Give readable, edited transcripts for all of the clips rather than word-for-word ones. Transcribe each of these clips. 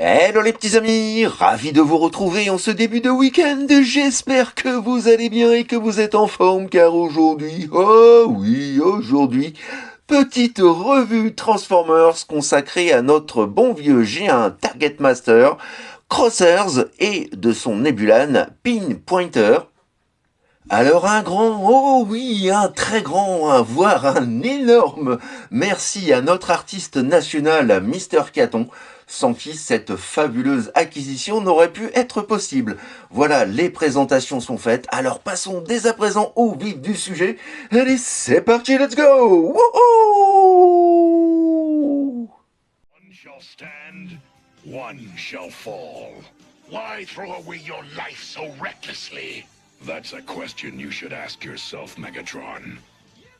Hello les petits amis, ravi de vous retrouver en ce début de week-end. J'espère que vous allez bien et que vous êtes en forme car aujourd'hui, oh oui, aujourd'hui, petite revue Transformers consacrée à notre bon vieux G1 Target Master, Crossers et de son Nebulan Pinpointer. Alors un grand, oh oui, un très grand, voire un énorme merci à notre artiste national, Mister Caton, sans qui cette fabuleuse acquisition n'aurait pu être possible. Voilà, les présentations sont faites, alors passons dès à présent au vif du sujet. Allez, c'est parti, let's go! Wouhou! One shall stand, one shall fall. Why throw away your life so recklessly? That's a question you should ask yourself, Megatron.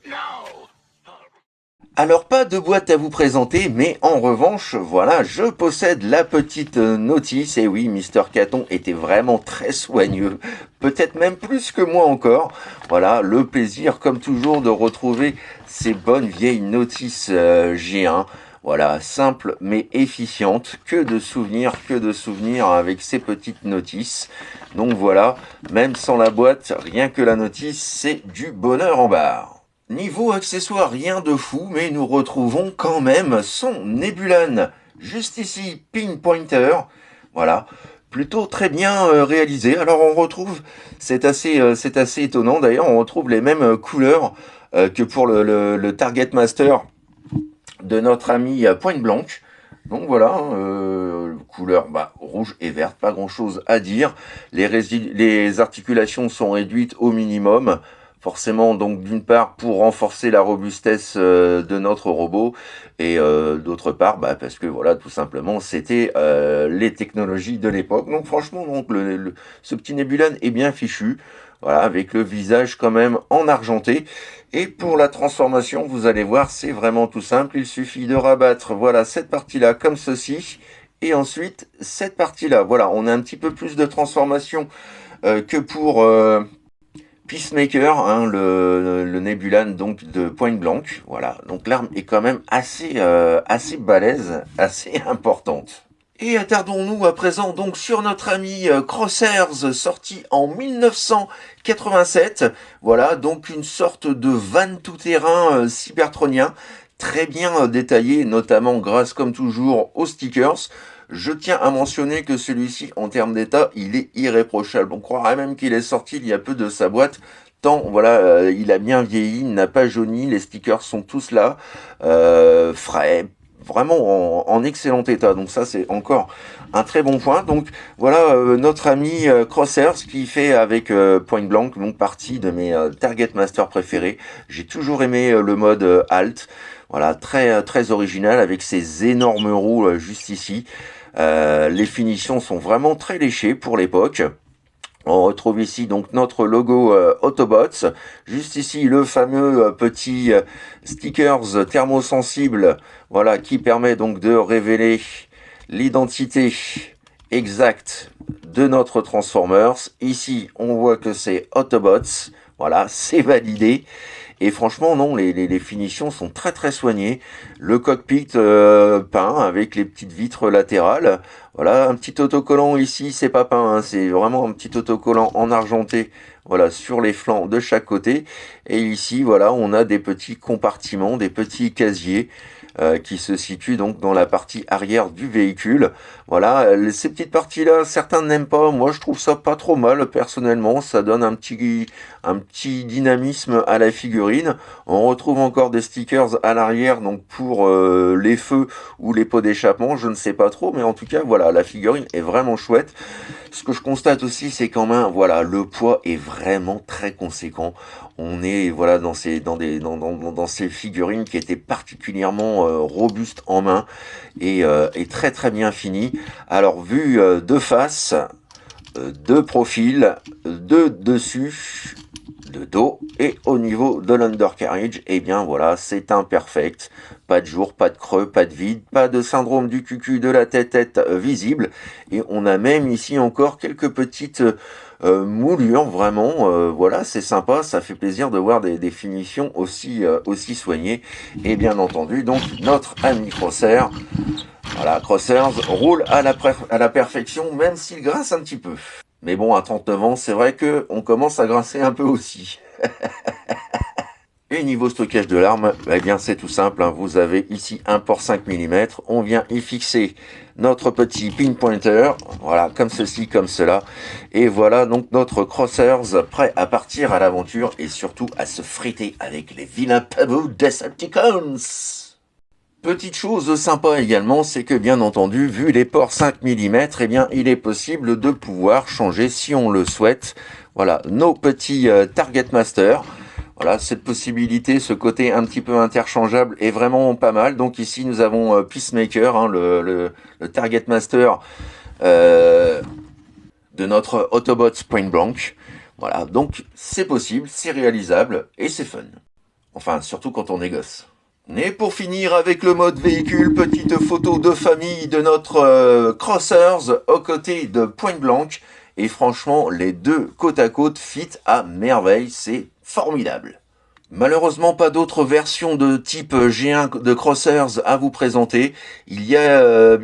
No! Alors pas de boîte à vous présenter, mais en revanche, voilà, je possède la petite notice, et oui, Mister Caton était vraiment très soigneux, peut-être même plus que moi encore. Voilà, le plaisir comme toujours de retrouver ces bonnes vieilles notices G1. Voilà, simple mais efficiente, que de souvenirs avec ces petites notices. Donc voilà, même sans la boîte, rien que la notice, c'est du bonheur en barre. Niveau accessoires, rien de fou, mais nous retrouvons quand même son Nebulan, juste ici, Pinpointer, voilà, plutôt très bien réalisé. Alors on retrouve, c'est assez étonnant d'ailleurs, on retrouve les mêmes couleurs que pour le Target Master de notre ami Point Blanc. Donc voilà, couleur rouge et verte, pas grand chose à dire. Les articulations sont réduites au minimum. Forcément, donc d'une part pour renforcer la robustesse de notre robot et d'autre part parce que voilà tout simplement c'était les technologies de l'époque. Donc franchement donc ce petit Nebulan est bien fichu, voilà avec le visage quand même en argenté. Et pour la transformation, vous allez voir, c'est vraiment tout simple. Il suffit de rabattre voilà cette partie-là comme ceci et ensuite cette partie-là. Voilà, on a un petit peu plus de transformation que pour Peacemaker, hein, le Nebulan donc de Point Blanc, voilà. Donc l'arme est quand même assez balèze, assez importante. Et attardons-nous à présent donc sur notre ami Crossers, sorti en 1987. Voilà, donc une sorte de van tout-terrain cybertronien, très bien détaillé, notamment grâce comme toujours aux stickers. Je tiens à mentionner que celui-ci, en termes d'état, il est irréprochable. On croirait même qu'il est sorti il y a peu de sa boîte. Tant, voilà, il a bien vieilli, il n'a pas jauni, les stickers sont tous là, frais, vraiment en excellent état. Donc ça, c'est encore un très bon point. Donc voilà, notre ami Crossers qui fait avec Point Blanc, donc partie de mes Target Master préférés. J'ai toujours aimé le mode Alt. Voilà, très original avec ces énormes roues juste ici. Les finitions sont vraiment très léchées pour l'époque. On retrouve ici donc notre logo Autobots. Juste ici le fameux petit stickers thermosensible, voilà, qui permet donc de révéler l'identité exacte de notre Transformers. Ici, on voit que c'est Autobots. Voilà, c'est validé. Et franchement, non, les finitions sont très soignées. Le cockpit peint avec les petites vitres latérales. Voilà, un petit autocollant ici, c'est pas peint, hein, c'est vraiment un petit autocollant en argenté. Voilà, sur les flancs de chaque côté. Et ici, voilà, on a des petits compartiments, des petits casiers qui se situent donc dans la partie arrière du véhicule. Voilà, ces petites parties-là, certains n'aiment pas. Moi, je trouve ça pas trop mal personnellement. Ça donne un petit dynamisme à la figurine. On retrouve encore des stickers à l'arrière, donc pour les feux ou les pots d'échappement, je ne sais pas trop, mais en tout cas, voilà, la figurine est vraiment chouette. Ce que je constate aussi, c'est quand même, voilà, le poids est vraiment très conséquent. On est, voilà, dans ces figurines qui étaient particulièrement robustes en main et très bien finies. Alors, vu de face, de profil, de dessus, de dos et au niveau de l'undercarriage, eh bien voilà, c'est imperfect. Pas de jour, pas de creux, pas de vide, pas de syndrome du cucu de la tête visible. Et on a même ici encore quelques petites moulures, vraiment. Voilà, c'est sympa, ça fait plaisir de voir des finitions aussi soignées. Et bien entendu, donc notre ami Crosser, Voilà, Crossers roule à la perfection, même s'il grince un petit peu. Mais bon, à 39 ans, c'est vrai que on commence à grincer un peu aussi. Et niveau stockage de l'arme, eh bien c'est tout simple, hein. Vous avez ici un port 5 mm, on vient y fixer notre petit pinpointer, voilà, comme ceci, comme cela. Et voilà donc notre Crossers prêt à partir à l'aventure et surtout à se friter avec les vilains pavos Decepticons. Petite chose sympa également, c'est que bien entendu, vu les ports 5 mm, eh bien il est possible de pouvoir changer si on le souhaite. Voilà, nos petits Target Master. Voilà, cette possibilité, ce côté un petit peu interchangeable est vraiment pas mal. Donc ici, nous avons Peacemaker, hein, le Target Master euh, de notre Autobot Point Blank. Voilà, donc c'est possible, c'est réalisable et c'est fun. Enfin, surtout quand on est gosse. Et pour finir avec le mode véhicule, petite photo de famille de notre Crossers aux côtés de Point Blank. Et franchement, les deux côte à côte fit à merveille, c'est formidable. Malheureusement, pas d'autres versions de type G1 de Crossers à vous présenter. Il y a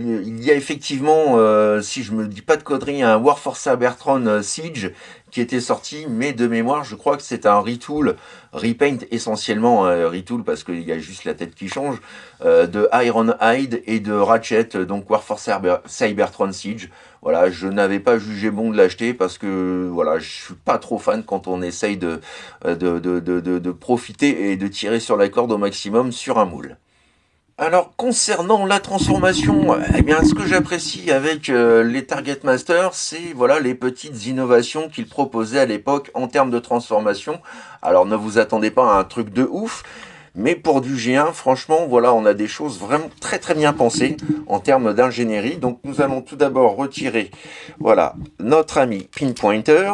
effectivement, si je me dis pas de conneries, un Warforce Cybertron Siege qui était sorti, mais de mémoire, je crois que c'est un retool, repaint essentiellement un retool parce qu'il y a juste la tête qui change, de Ironhide et de Ratchet, donc Warforce Cybertron Siege. Voilà, je n'avais pas jugé bon de l'acheter parce que voilà, je suis pas trop fan quand on essaye de profiter et de tirer sur la corde au maximum sur un moule. Alors concernant la transformation, eh bien ce que j'apprécie avec les Target Master, c'est voilà les petites innovations qu'ils proposaient à l'époque en termes de transformation. Alors ne vous attendez pas à un truc de ouf, mais pour du G1, franchement, voilà, on a des choses vraiment très très bien pensées en termes d'ingénierie. Donc nous allons tout d'abord retirer, voilà, notre ami Pinpointer,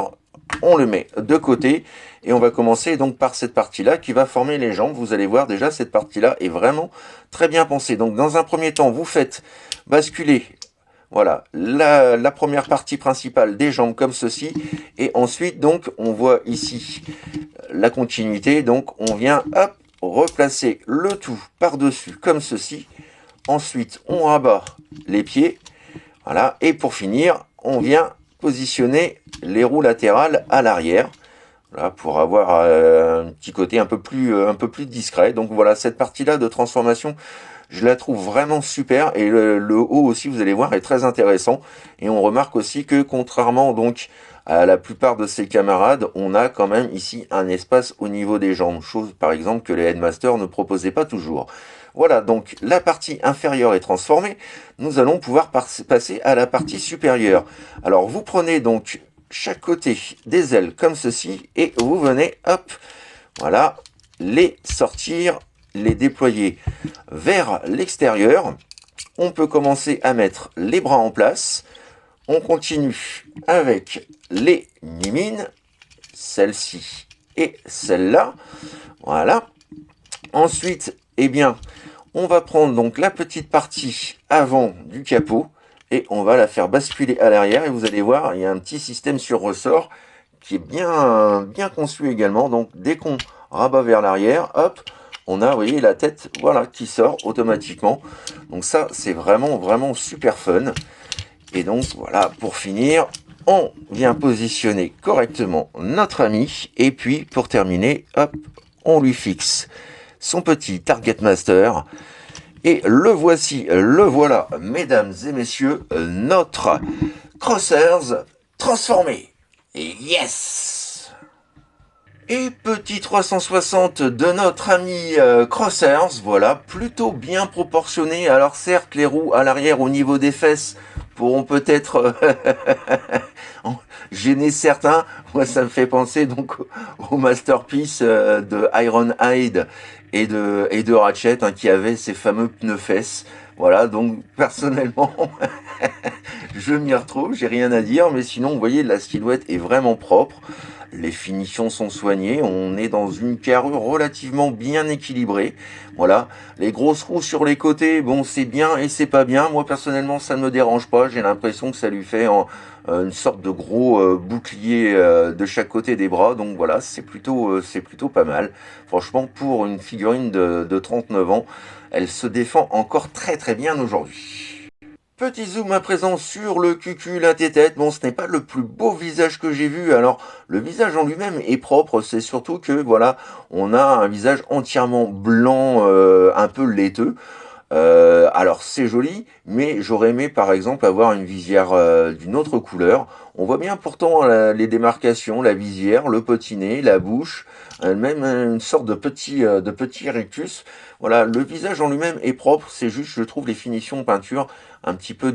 on le met de côté et on va commencer donc par cette partie-là qui va former les jambes. Vous allez voir déjà cette partie-là est vraiment très bien pensée. Donc dans un premier temps, vous faites basculer voilà la première partie principale des jambes comme ceci et ensuite donc on voit ici la continuité. Donc on vient hop replacer le tout par-dessus comme ceci. Ensuite on rabat les pieds. Voilà, et pour finir, on vient positionner les roues latérales à l'arrière. Voilà, pour avoir un petit côté un peu plus discret. Donc voilà, cette partie-là de transformation, je la trouve vraiment super. Et le haut aussi, vous allez voir, est très intéressant. Et on remarque aussi que contrairement donc à la plupart de ses camarades, on a quand même ici un espace au niveau des jambes. Chose par exemple que les Headmasters ne proposaient pas toujours. Voilà, donc la partie inférieure est transformée. Nous allons pouvoir passer à la partie supérieure. Alors vous prenez donc chaque côté des ailes comme ceci et vous venez, hop, voilà, les sortir, les déployer vers l'extérieur. On peut commencer à mettre les bras en place. On continue avec les mimines, celle-ci et celle-là. Voilà. Ensuite, eh bien, on va prendre donc la petite partie avant du capot et on va la faire basculer à l'arrière et vous allez voir, il y a un petit système sur ressort qui est bien conçu également. Donc dès qu'on rabat vers l'arrière, hop, on a, vous voyez, la tête voilà, qui sort automatiquement. Donc ça, c'est vraiment super fun. Et donc voilà, pour finir, on vient positionner correctement notre ami. Et puis pour terminer, hop, on lui fixe son petit Target Master. Et le voici, le voilà, mesdames et messieurs, notre Crossers transformé. Et yes! Et petit 360 de notre ami Crossers, voilà, plutôt bien proportionné. Alors certes, les roues à l'arrière au niveau des fesses pourront peut-être gêner certains. Moi, ça me fait penser donc au masterpiece de Ironhide et de Ratchet hein, qui avait ces fameux pneus fesses. Voilà, donc personnellement, je m'y retrouve, j'ai rien à dire, mais sinon, vous voyez, la silhouette est vraiment propre. Les finitions sont soignées, on est dans une carrure relativement bien équilibrée. Voilà, les grosses roues sur les côtés, bon c'est bien et c'est pas bien. Moi personnellement ça ne me dérange pas, j'ai l'impression que ça lui fait une sorte de gros bouclier de chaque côté des bras. Donc voilà, c'est plutôt pas mal. Franchement pour une figurine de 39 ans, elle se défend encore très très bien aujourd'hui. Petit zoom à présent sur le cucul à tête. Bon, ce n'est pas le plus beau visage que j'ai vu. Alors, le visage en lui-même est propre. C'est surtout que, voilà, on a un visage entièrement blanc, un peu laiteux. Alors c'est joli, mais j'aurais aimé par exemple avoir une visière d'une autre couleur. On voit bien pourtant les démarcations, la visière, le petit nez, la bouche, même une sorte de petit rictus. Voilà, le visage en lui-même est propre, c'est juste je trouve les finitions peinture, un petit peu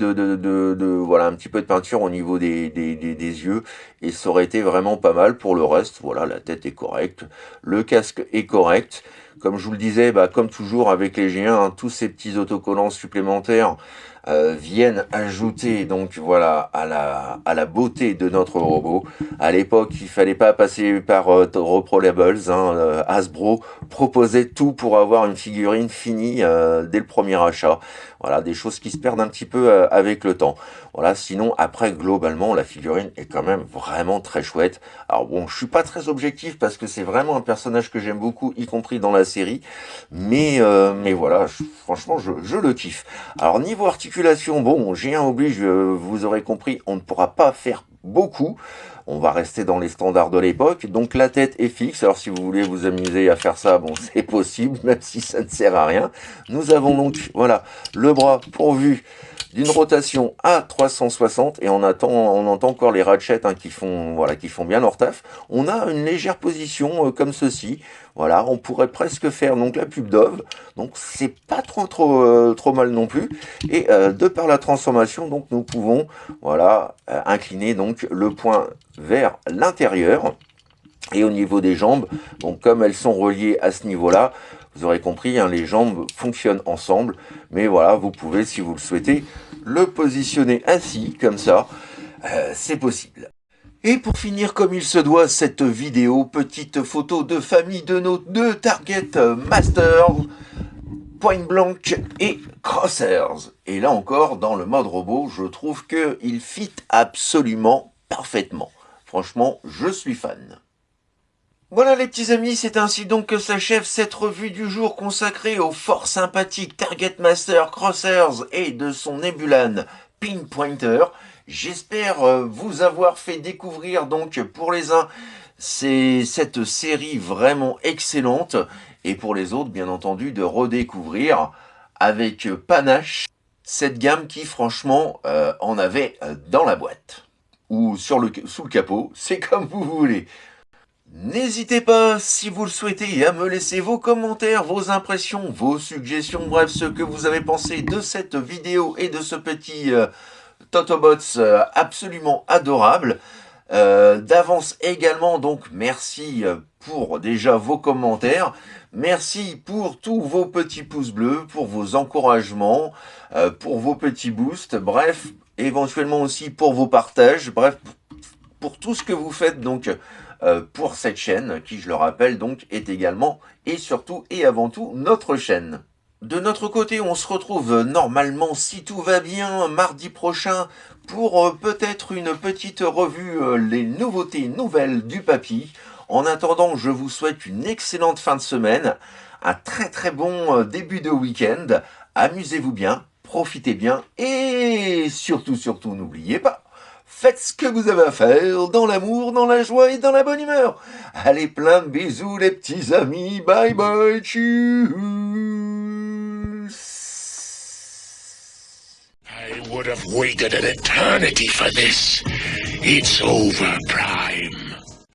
voilà, un petit peu de peinture au niveau des yeux, et ça aurait été vraiment pas mal. Pour le reste, voilà, la tête est correcte, le casque est correct. Comme je vous le disais, bah, comme toujours avec les G1, hein, tous ces petits autocollants supplémentaires viennent ajouter donc voilà à la beauté de notre robot. À l'époque, il fallait pas passer par Repro Labels, hein, Hasbro proposait tout pour avoir une figurine finie dès le premier achat. Voilà, des choses qui se perdent un petit peu avec le temps. Voilà, sinon après globalement la figurine est quand même vraiment très chouette. Alors bon, je suis pas très objectif parce que c'est vraiment un personnage que j'aime beaucoup, y compris dans la série, mais voilà, franchement je le kiffe. Alors niveau articulation, bon, j'ai un oblige, vous aurez compris, on ne pourra pas faire beaucoup. On va rester dans les standards de l'époque. Donc la tête est fixe. Alors si vous voulez vous amuser à faire ça, bon, c'est possible, même si ça ne sert à rien. Nous avons donc, voilà, le bras pourvu d'une rotation à 360 et on entend encore les ratchets, hein, voilà, qui font bien leur taf. On a une légère position comme ceci. Voilà, on pourrait presque faire donc la pub Dove. Donc c'est pas trop mal non plus. Et de par la transformation, donc nous pouvons voilà incliner donc le point vers l'intérieur. Et au niveau des jambes, donc comme elles sont reliées à ce niveau-là, vous aurez compris, hein, les jambes fonctionnent ensemble. Mais voilà, vous pouvez, si vous le souhaitez, le positionner ainsi, comme ça, c'est possible. Et pour finir comme il se doit cette vidéo, petite photo de famille de nos deux Target Masters, Point Blank et Crossers. Et là encore, dans le mode robot, je trouve qu'il fit absolument parfaitement. Franchement, je suis fan. Voilà les petits amis, c'est ainsi donc que s'achève cette revue du jour consacrée au fort sympathique Target Master Crossers et de son Nebulan Pinpointer. J'espère vous avoir fait découvrir donc pour les uns cette série vraiment excellente et pour les autres bien entendu de redécouvrir avec panache cette gamme qui franchement en avait dans la boîte ou sous le capot, c'est comme vous voulez. N'hésitez pas, si vous le souhaitez, à me laisser vos commentaires, vos impressions, vos suggestions, bref, ce que vous avez pensé de cette vidéo et de ce petit Totobots absolument adorable. D'avance également, donc merci pour déjà vos commentaires, merci pour tous vos petits pouces bleus, pour vos encouragements, pour vos petits boosts, bref, éventuellement aussi pour vos partages, bref, pour tout ce que vous faites donc pour cette chaîne, qui je le rappelle donc est également et surtout et avant tout notre chaîne. De notre côté, on se retrouve normalement, si tout va bien, mardi prochain pour peut-être une petite revue, les nouveautés nouvelles du papy. En attendant, je vous souhaite une excellente fin de semaine, un très très bon début de week-end. Amusez-vous bien, profitez bien et surtout, n'oubliez pas, faites ce que vous avez à faire dans l'amour, dans la joie et dans la bonne humeur. Allez, plein de bisous les petits amis. Bye bye, tchuss. I would have waited an eternity for this. It's over, Prime.